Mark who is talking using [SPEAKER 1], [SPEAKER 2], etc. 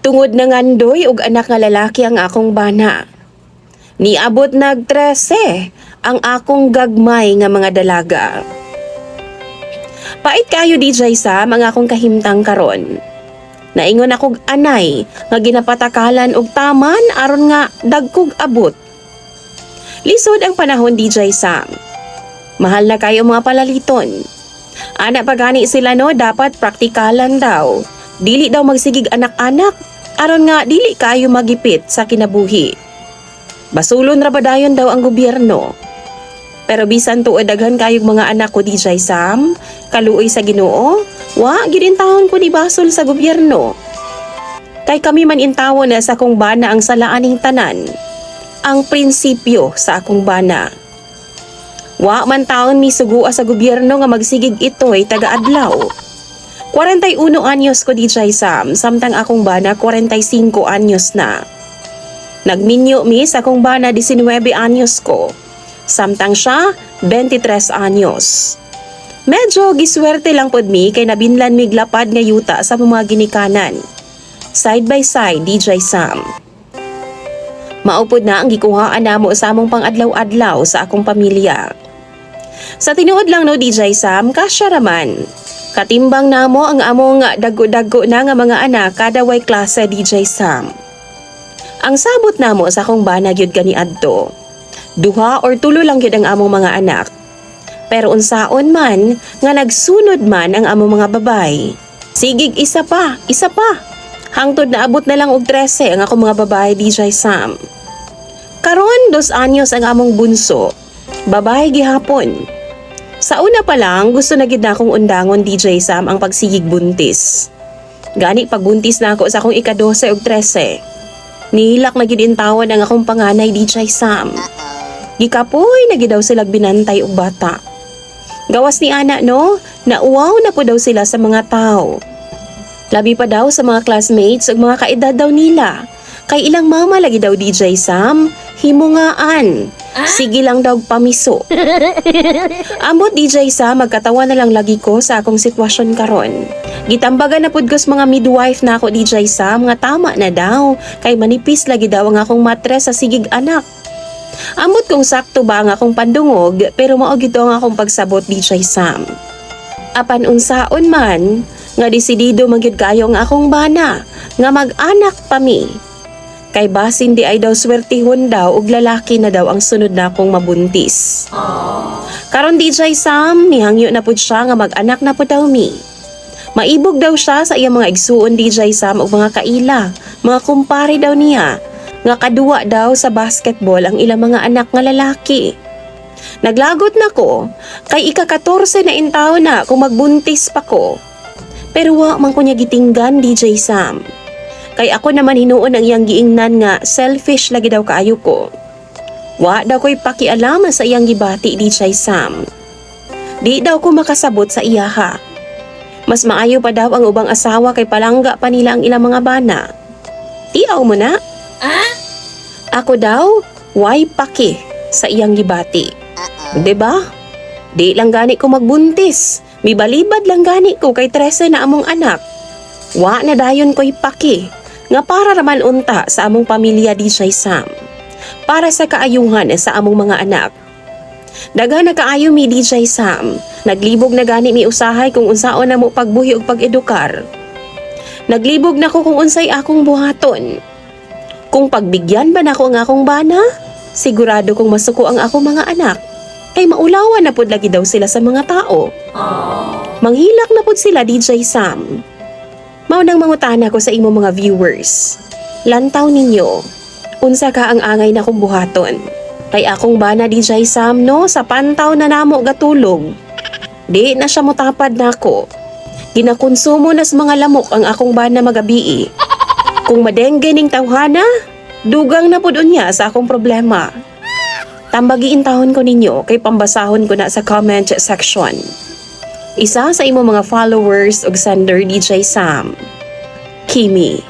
[SPEAKER 1] Tungod na ngandoy og anak nga lalaki ang akong bana. Niabot nag 13 ang akong gagmay nga mga dalaga. Pait kayo DJ Sam ang akong kahimtang karon. Naingon akong anay nga ginapatakalan og taman aron nga dagkog abot. Lisod ang panahon DJ Sam. Mahal na kayo mga palaliton. Anak pagani sila no, dapat praktikalan daw. Dili daw magsigig anak-anak aron nga dili kayo magipit sa kinabuhi. Basulon ra ba dayon daw ang gobyerno. Pero bisan tuod daghan kayog mga anak ko DJ Sam, kaluoy sa Ginoo, wa gid intawon ko ni basol sa gobyerno. Kay kami man intawon na sa akong bana ang salaaning tanan. Ang prinsipyo sa akong bana. Wa man taon mi sugua sa gobyerno nga magsigig ito'y taga-adlaw. 41 anyos ko DJ Sam, samtang akong bana 45 anyos na. Nagminyo mi sa akong bana 19 anyos ko, samtang siya 23 anyos. Medyo giswerte lang pod mi kay nabinlan mi glapad nga yuta sa mga ginikanan. Side by side DJ Sam. Maupod na ang gikuhaan namo sa among pang-adlaw-adlaw sa akong pamilya. Sa tinuod lang no DJ Sam, kasya raman. Katimbang namo ang among daggo-daggo na nga mga anak kada way klase DJ Sam. Ang sabot namo sa akong bana gyud kaniadto. 2 or 3 lang gyud ang among mga anak. Pero unsaon man nga nagsunod man ang among mga babay. Sigig isa pa. Hangtod na abot na lang og 13 ang akong mga babae DJ Sam. Karon 2 anyos ang among bunso. Babae gihapon. Sa una pa lang, gusto na gid na akong undangon DJ Sam ang pagsigig buntis. Gani pagbuntis na ako sa akong ika-12 ug 13. Nihilak na gid intawan ang akong panganay DJ Sam. Gikapoy na gid daw sila binantay og bata. Gawas ni ana no, nauwaw na po daw sila sa mga tao. Labi pa daw sa mga classmates ug mga kaedad daw nila. Kay ilang mama lagi daw DJ Sam, himungaan. Sige lang daw pamiso. Ambot DJ Sam, magkatawa na lang lagi ko sa akong sitwasyon karon. Gitambagan na pud ko sa mga midwife na ako DJ Sam nga tama na daw kay manipis lagi daw ang akong matres sa sigig anak. Ambot kung sakto ba ang akong pandungog pero mao gid ang akong pagsabot DJ Sam. Apan unsaon man nga desidido magyud kayo ang akong bana nga mag-anak pa mi. Kay basin di ay daw swertihon daw ug lalaki na daw ang sunod na akong mabuntis. Karon DJ Sam, mihangyo na pud siya nga mag-anak na pud daw mi. Maibog daw siya sa iyang mga igsuon DJ Sam ug mga kaila, mga kumpare daw niya, nga kaduwa daw sa basketball ang ilang mga anak nga lalaki. Naglagot na ko, kay ika-14 na intaw na kung magbuntis pa ko. Pero wa man ko niya gitinggan DJ Sam. Kay ako naman hinuon ang iyang giingnan nga selfish lagi daw kaayo ko. Wa daw ko'y pakialam sa iyang gibati DJ Sam. Di daw ko makasabot sa iyaha. Mas maayo pa daw ang ubang asawa kay palangga pa nila ang ilang mga bana. Tiyaw mo na? Ako daw, why paki sa iyang gibati. Diba? Di lang gani ko magbuntis. Mibalibad lang gani ko kay 13 na among anak. Wa na dayon ko'y paki. Nga para raman unta sa among pamilya DJ Sam. Para sa kaayuhan sa among mga anak. Daga na kaayo mi DJ Sam. Naglibog na gani mi usahay kung unsaon na mo pagbuhi ug pag-edukar. Naglibog na ko kung unsay akong buhaton. Kung pagbigyan ba nako ang akong bana, sigurado kong masuko ang akong mga anak. Kay maulawan na pud lagi daw sila sa mga tao. Manghilak na pud sila DJ Sam. Maunang mangutana ko sa imo mga viewers. Lantaw ninyo, unsa ka ang angay na kong buhaton? Kay akong bana DJ Sam no, sa pantaw na namo gatulog. Di na siya motapad nako. Ginakonsumo na sa mga lamok ang akong bana magabii. Kung madengge ning tawhana, dugang na pud unya sa akong problema. Tambagiin tahon ko ninyo kay pambasahon ko na sa comment section. Isa sa imo mga followers og sender DJ Sam, Kimi.